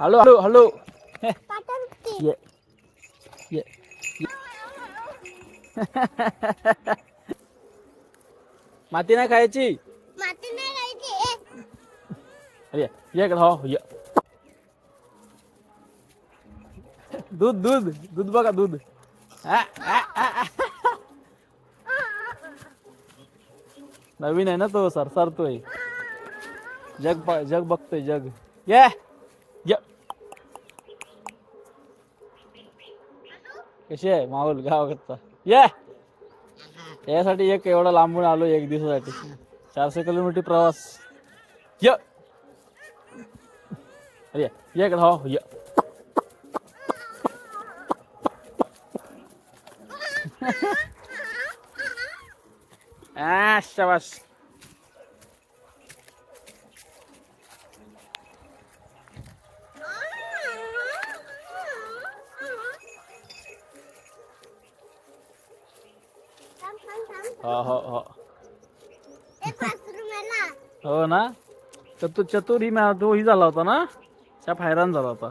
हळू हळू हळू. ये ये माती नाही खायची. अरे ये इकडं हो ये. दूध दूध दूध बघा दूध. नवीन आहे ना तो सरसारतोय. जग बघतोय जग. ये ये. कशी आहे माहोल गावाकडचा. ये यासाठी एक एवढा लांबून आलो एक दिवसासाठी. 400 किलोमीटर प्रवास. य अरे ये इकडं हो ये. शाबास. हो हो हो हो ना. चतुर ही तो ही झाला होता ना. त्या हैराण झाला होता.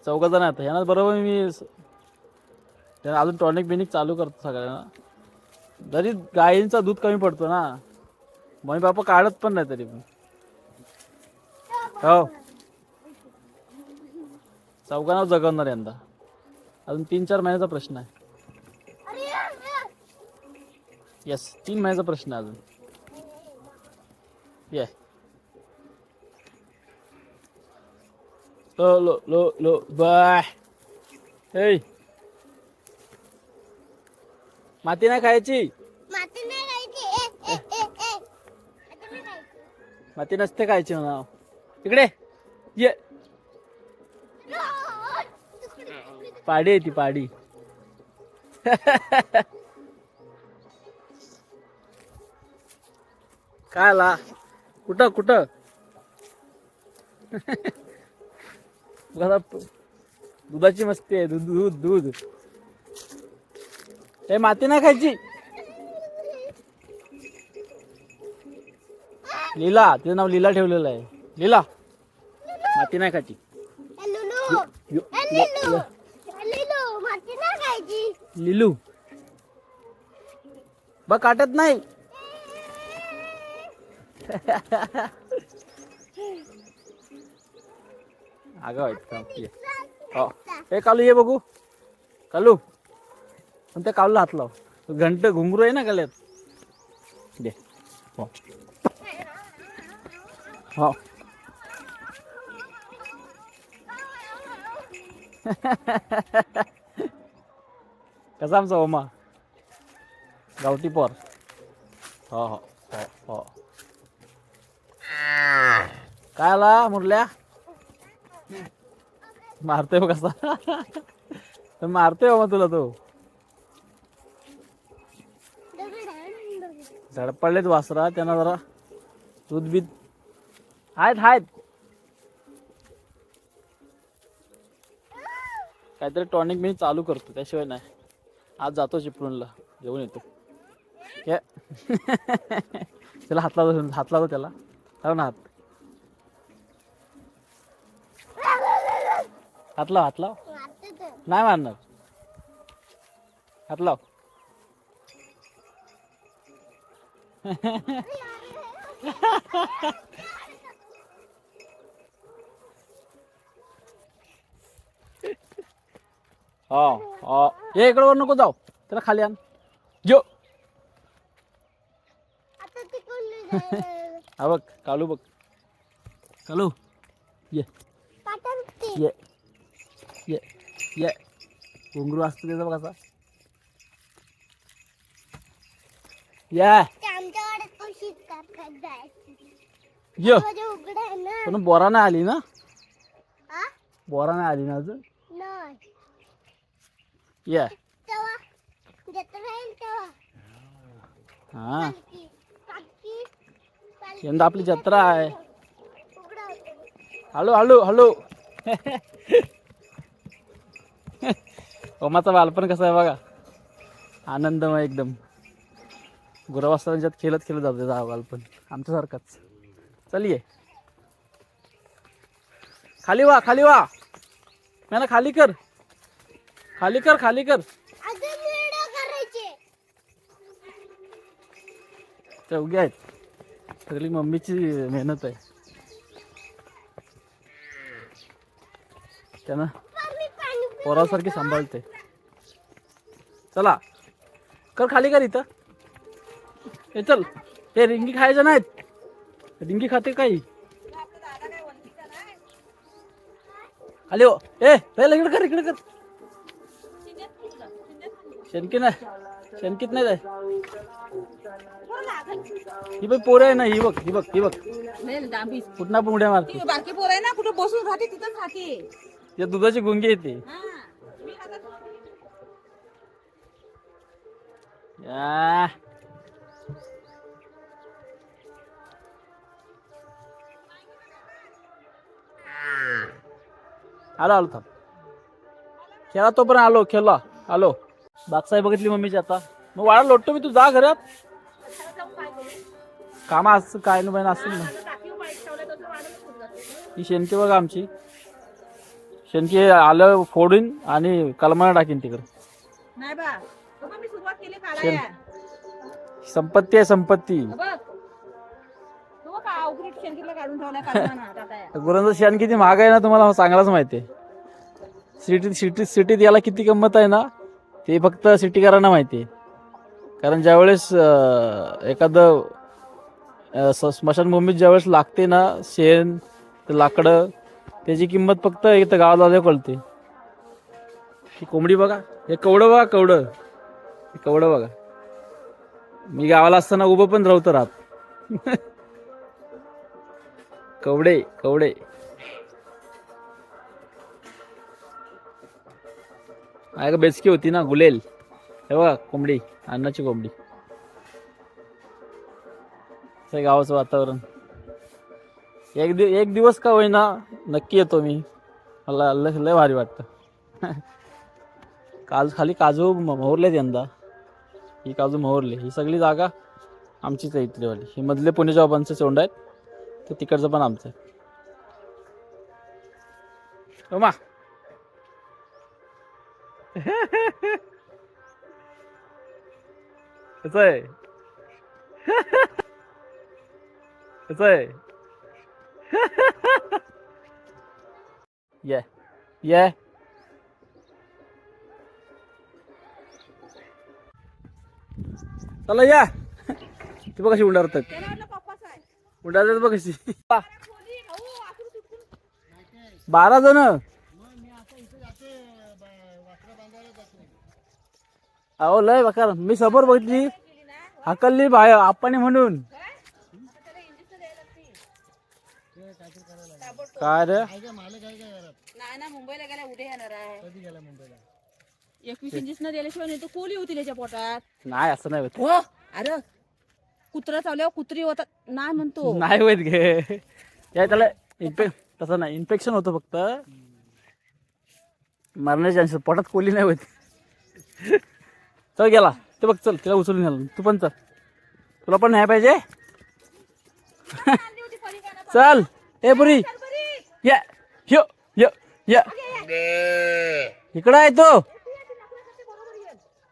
4 जण आहेत ह्याना बरोबर. मी अजून टॉनिक बिनिक चालू करतो सगळ्यांना. जरी गायींचा दूध कमी पडतो ना. मम्मी बापा काढत पण नाही तरी पण. हो 4 जगवणार यंदा. अजून 3-4 महिन्याचा प्रश्न आहे. येस 3 महिन्याचा प्रश्न आहे अजून. ये लो लो लो लो बाय. हे माती नाही खायची. माती नसते खायची म्हणा. इकडे ये. पाडी आहे ती पाडी. काय आला कुठं कुठं. दुधाची मस्ती आहे. दूध दूध दूध. हे माती नाही खायची. लीला तिचं नाव लीला ठेवलेलं आहे. लीला माती नाही खायची. लिलू बघ काटत नाही. अगं हो हे कालू ये बघू. कालू पण त्या कालूला हात लाव. घंट घुंगरू आहे ना गल्यात. दे हो हो. कसा आमचा ओमा गावठी पोर. हो हो हो हो. काय आला मुरल्या. मारतोय कसा. मारतोय मग तुला तो. झडपडलेत वासरा. त्यांना जरा दूध बीत आहेत. काहीतरी टॉनिक मी चालू करतो त्याशिवाय नाही. आज जातो चिपळूणला घेऊन येतो. त्याला हात लावतो त्याला. लाव ना हात लाव. नाही मारणार. हात लाव. हो हे इकडे वर नको जाऊ. त्याला खाली आण. जो हा बघ कालू बघ. कालू ये ये ये ये. घुंगरू असतो त्याचा बघ असा. या पण बोरा नाही आली ना. बोरा नाही आली ना अजून. ये हा यंदा आपली जत्रा आहे. हळू हळू हळू. ओमाचं बालपण कसं आहे बघा. आनंदमय एकदम. गुरावास्तांच्यात खेळत जातो त्याचा बालपण. आमच्यासारखाच. चलिये खाली वा खाली वा. ना खाली कर खाली कर खाली कर. चौघे आहेत. सगळी मम्मीची मेहनत आहे. त्यानं पोरासारखी सांभाळते. चला कर खाली कर इथं. हे चल. हे रिंगी खायचं नाहीत. रिंगी खाते काही. खाली हो. ए इकडे कर इकडे कर. शेणकी नाही शेणकीत नाही जाय. ही बाई पोर आहे ना. ही बघ ही बघ ही बघ कुठना पण उड्या मारते. बाकी पोर आहे ना कुठे बसून राहते तिथंच राहते. या दुधाची गुंगी येते. या आलो आलो थांब. खेळा तोपर्यंत आलो खेळला आलो. बागसाई बघितली मम्मीची आता. मग वाडा लोटतो मी. तू जा घरात. कामा असं काय ना बाय असतील ना. ही शेणकी बघा आमची. शेणकी आलं फोडून आणि कलमाला टाकीन तिकडे. नाही बा मी सुरुवात केली काढायला. संपत्ती आहे संपत्ती. गुरांचं शेण किती महाग आहे ना तुम्हाला सांगायलाच माहिती आहे. सिटीत याला किती किंमत आहे ना ते फक्त सिटीकरांना माहिती आहे. कारण ज्यावेळेस एखादं स्मशानभूमीत ज्यावेळेस लागते ना शेण ते लाकडं त्याची किंमत फक्त इथं गावाला कळते. ही कोंबडी बघा. हे कवडं बघा कवडं. हे कवडं बघा. मी गावाला असताना उभं पण राहतो राहत. कवडे कवडे. आहे का बेचकी होती ना गुलेल. हे बघा कोंबडी अन्नाची कोंबडी. हे गावाचं वातावरण. एक दिवस का होईना नक्की येतो मी. मला लय भारी वाटतं. खाली काजू मोहरलेत यंदा. ही काजू मोहरले. ही सगळी जागा आमचीच आहे इथलीवाली. ही मधले पुण्याच्या बाबांचे चोंड आहेत. तर तिकडचं पण आमचं आहे. मा कसं आहे कसं आहे. ये ये चला या. ती बघ कशी उंडारतात. उंडारतात बघ कशी. 12 जण. अहो लय बकार. मी समोर बघितली हकलली बाय आप्पाने म्हणून. काय रे नाही ना मुंबईला गेला उद्या येणार आहे. कधी गेला मुंबईला. 21 इंचीस न दिल्याशिवाय नाही तर कोली होती त्याच्या पोटात. नाही असं नाही होत. हो अरे कुत्रा चावल्यावर कुत्री होतात नाही म्हणतो. नाही होत घे. त्याला तसं नाही. इन्फेक्शन होतं फक्त. मरण्याचे चान्सेस. पोटात कोली नाही होत. चल गेला ते बघ. चल तिला उचलून गेला. तू पण चल. तुला पण नाही पाहिजे. चल ए पुरी या ह्यो ह्यो या इकडं आहे तो.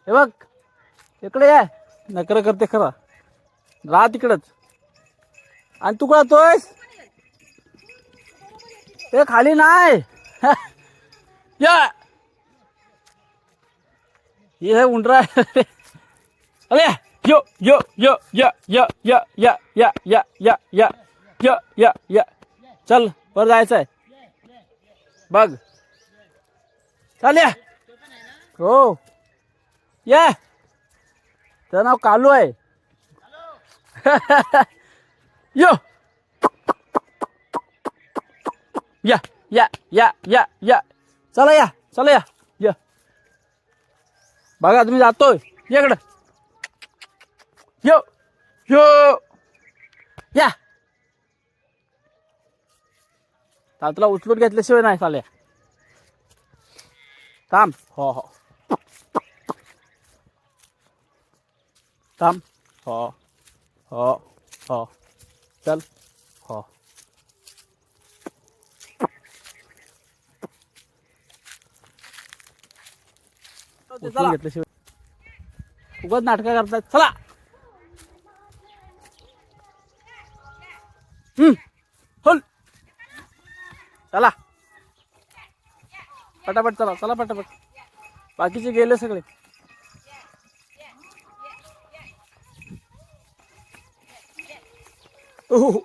हे बघ इकडे या. नकर करते खरा. राह तिकडच. आणि तू का तोयस. ते खाली नाही. या हे उंडरा. अरे यो यो यो या या या या या या या या या या या. चल वर जायचं आहे बघ. चाल या. हो या. त्याचं नाव कालू आहे. यो या या या या या. चला या चला या या. बघा तुम्ही जातोय. इकडं यो यो या. तुला उचलून घेतल्याशिवाय नाही चालल्या. थांब. हो हो थांब. हो हो हो चल. हो उचलून घेतल्याशिवाय उगाच नाटकं करतात. चला होल चला पटापट चला चला पटापट. बाकीचे गेले सगळे. ओहो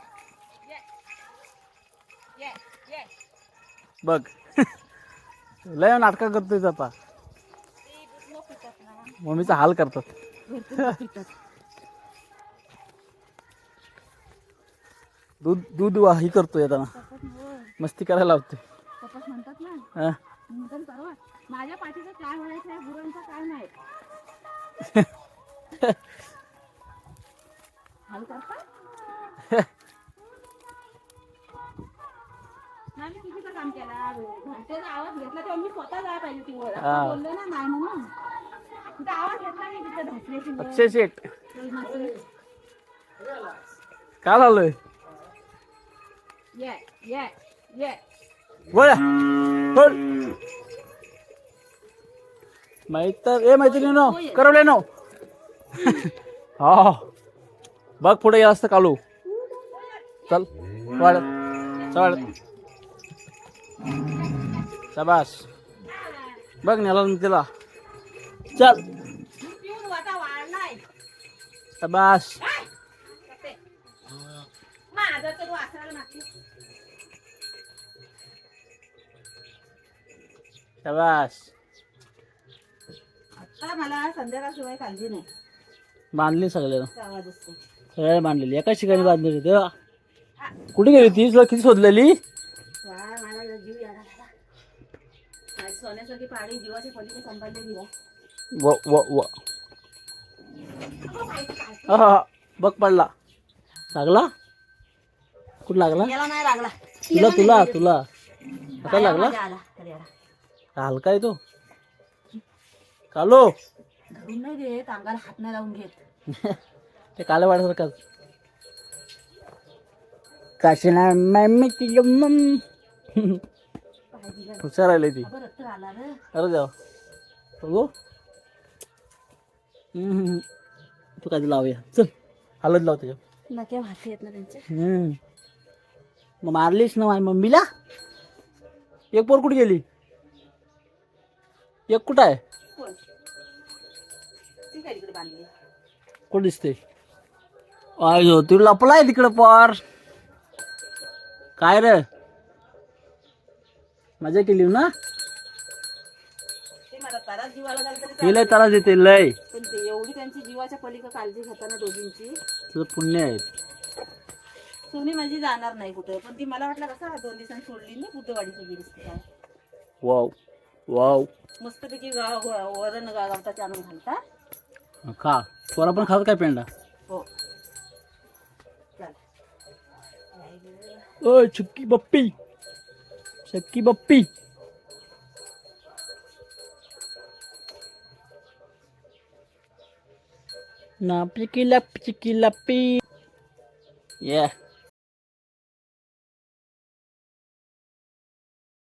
बघ लय नाटका करतोय आता. मम्मीचा हाल करतात. दूध दूध ही करतोय आता मस्ती करायला लावतोय. पप्पाच म्हणतात ना हा म्हणतात परवा माझ्या पाठीचं काय व्हायचं आहे गुरांचं काय नाही. हाल करतात. नाही मी कितीचं काम केला घंटेचा आवाज घेतला तेव्हा मी स्वतः जायला पाहिजे ती वर. आता बोलले ना नाही म्हणून तिथे आवाज घेतला मी तिथे ढसल्याची वर. अक्षय शेट काय झालंय. ये ये ये बोला बोल माहित तर ए मैत्रिणीनो करवले नो. हा बघ पुढे गेला असतं कालू. चल वाढत वाढत शाबास बघ नेला मी तिला. चल पिऊन वाटा वाढलाय. शाबास माझं तर वासराला नाकी. शाबास आता मला संध्याकाळशिवाय काळजी नाही. बांधली सगळ्याला आवाज असतो सगळ्याला बांधलेली एकाच ठिकाणी बांधलेली तेव्हा. कुठे गेली ती तुला किती शोधलेली. मला जीव यायला लागला. माझी सोन्यासारखी पाणी जीवाच्या पलीकडे सांभाळले गेला. व व व हा बघ पडला. लागला कुठं लागला. याला नाही लागला. तुला तुला तुला आता लागला. आला तरी आला. हलका आहे तो कालो. धरून नाही देत अंगाला हात नाही लावून घेत. ते काल्या वाड्यासारखं काशीना मम्मी हुशार राहिले ती. रक्त आला रे. अरे देवा बघू तू काय लावूया चल हलत लाव त्याच्या. नक्या भाषे आहेत ना त्यांच्या. मग मारलीस ना माझ्या मम्मीला. एक पोर कुठे गेली. एक कुठं आहे. कोण ती काय तिकडे बांधली. कुठं दिसते. अयो तू लपलाय तिकडं पोर. काय रे मजा केली ना. ते मला तारा जीवाला झालं तरी हे लय त्रास देते लय. पण ते एवढी त्यांची जीवाच्या पलीकडे काळजी घेताना दोघींची. तुझं पुण्य आहे. सोनी माझी जाणार नाही कुठे पण ती मला वाटलं कसं 2 दिवसांनी सोडली ना बुद्धवाडीची गेलीस काय. वाव वाव मस्तपैकी वरण गावताचे आणून घालता. खा पोरा पण खात काय पेंडा. हो चल ओय चक्की बप्पी चक्की बप्पी. ना चिकी लप्पी ये